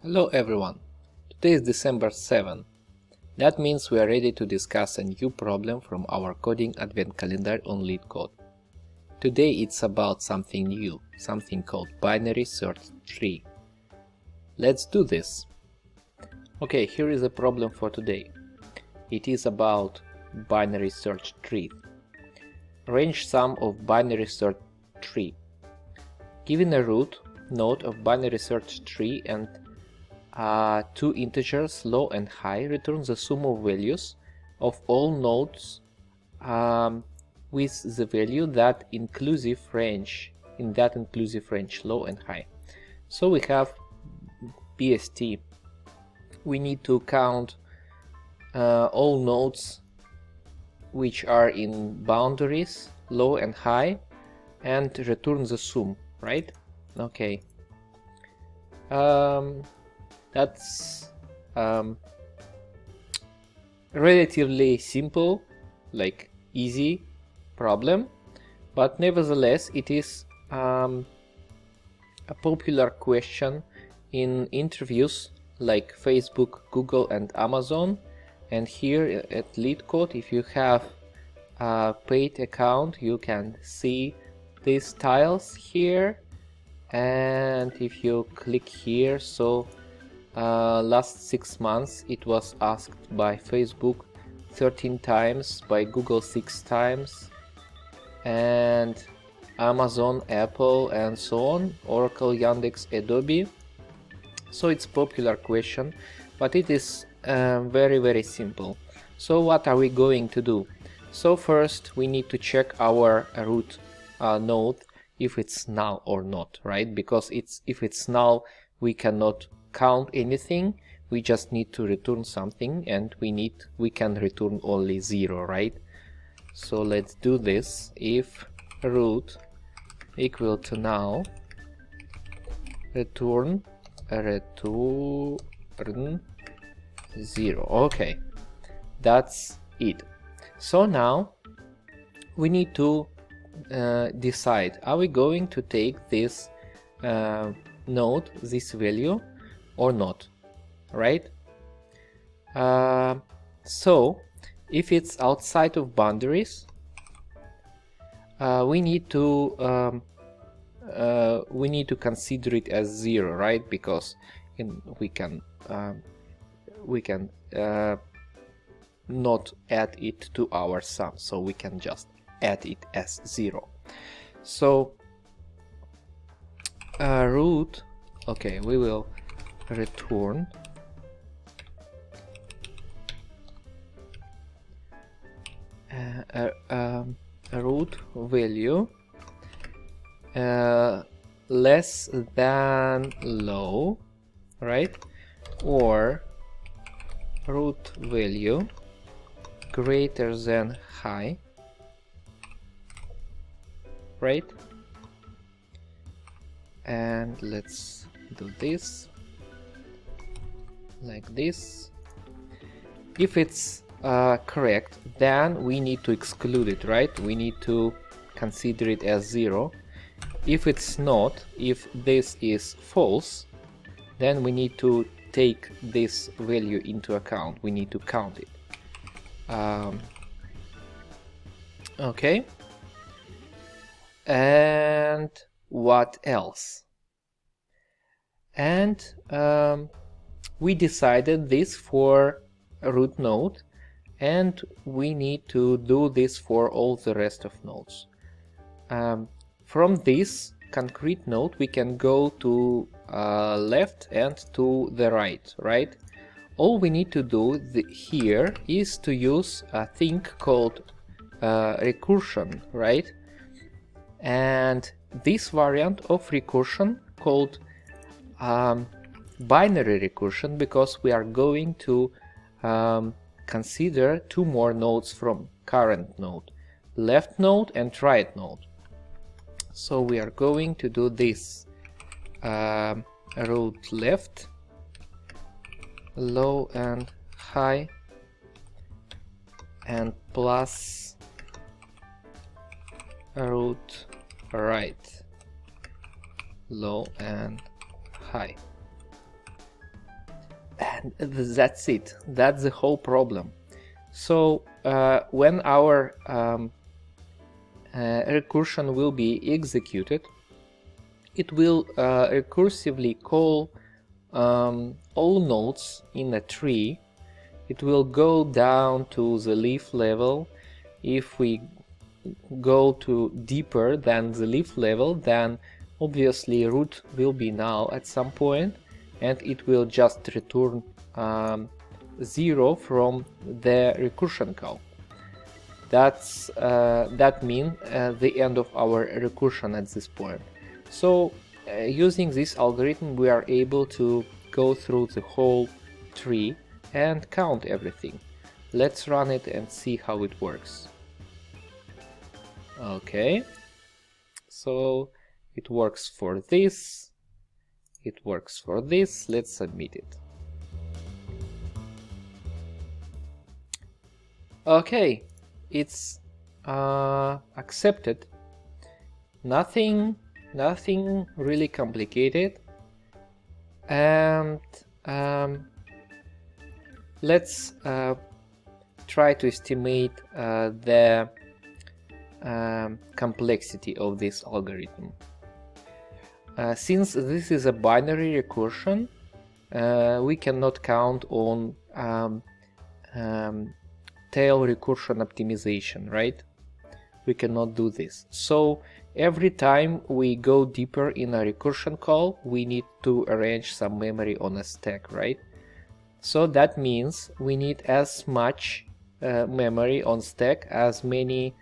Hello everyone, today is December 7. That means we are ready to discuss a new problem from our coding advent calendar on LeetCode. Today it's about something new, something called binary search tree. Let's do this. Okay, here is a problem for today. It is about binary search tree. Range sum of binary search tree. Given a root node of binary search tree and two integers low and high, return the sum of values of all nodes with the value that inclusive range low and high. So we have BST. We need to count all nodes which are in boundaries low and high and return the sum, right? Okay. That's relatively simple, like easy problem, but nevertheless it is a popular question in interviews like Facebook, Google and Amazon. And here at LeetCode, if you have a paid account, you can see these tiles here, and if you click here, so last 6 months it was asked by Facebook 13 times, by Google 6 times, and Amazon, Apple and so on, Oracle, Yandex, Adobe. So it's popular question, but it is very simple. So what are we going to do? So first we need to check our root node if it's null or not, right? Because if it's null, we cannot count anything, we just need to return something, and we can return only 0, right? So let's do this. If root equal to null, return 0. Okay, that's it. So now we need to decide, are we going to take this node, this value, or not, right? So if it's outside of boundaries, we need to consider it as 0, right? Because we can not add it to our sum, so we can just add it as 0. So root, okay, we will return a root value less than low, right? Or root value greater than high, right? And let's do this like this. If it's correct, then we need to exclude it, right? We need to consider it as 0. If it's not, if this is false, then we need to take this value into account. We need to count it. Okay. And what else? And we decided this for a root node, and we need to do this for all the rest of nodes. From this concrete node we can go to left and to the right, right? All we need to do here is to use a thing called recursion, right? And this variant of recursion called binary recursion, because we are going to consider two more nodes from current node, left node and right node. So we are going to do this root left, low and high, and plus root right, low and high. That's it. That's the whole problem. So when our recursion will be executed, it will recursively call all nodes in a tree. It will go down to the leaf level. If we go to deeper than the leaf level, then obviously root will be null at some point, and it will just return 0 from the recursion call. That means the end of our recursion at this point. So using this algorithm, we are able to go through the whole tree and count everything. Let's run it and see how it works. Okay, so it works for this, it works for this. Let's submit it. Okay, it's accepted. Nothing really complicated. And let's try to estimate the complexity of this algorithm. Since this is a binary recursion, we cannot count on tail recursion optimization, right? We cannot do this. So every time we go deeper in a recursion call, we need to arrange some memory on a stack, right? So that means we need as much memory on stack as many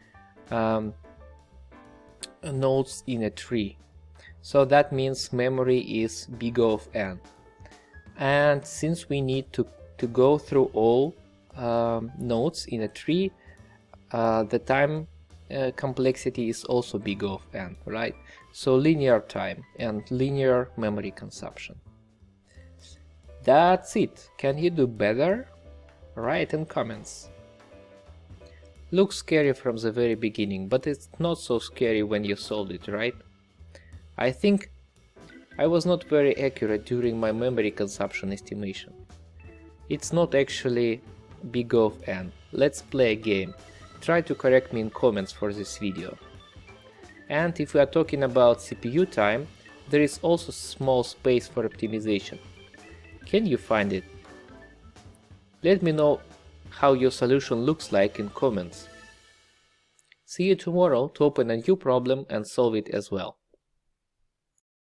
nodes in a tree. So that means memory is big of n. And since we need to go through all nodes in a tree, the time complexity is also big of n, right? So linear time and linear memory consumption. That's it. Can you do better? Write in comments. Looks scary from the very beginning, but it's not so scary when you solve it, right? I think I was not very accurate during my memory consumption estimation. It's not actually big of n. Let's play a game. Try to correct me in comments for this video. And if we are talking about CPU time, there is also small space for optimization. Can you find it? Let me know how your solution looks like in comments. See you tomorrow to open a new problem and solve it as well.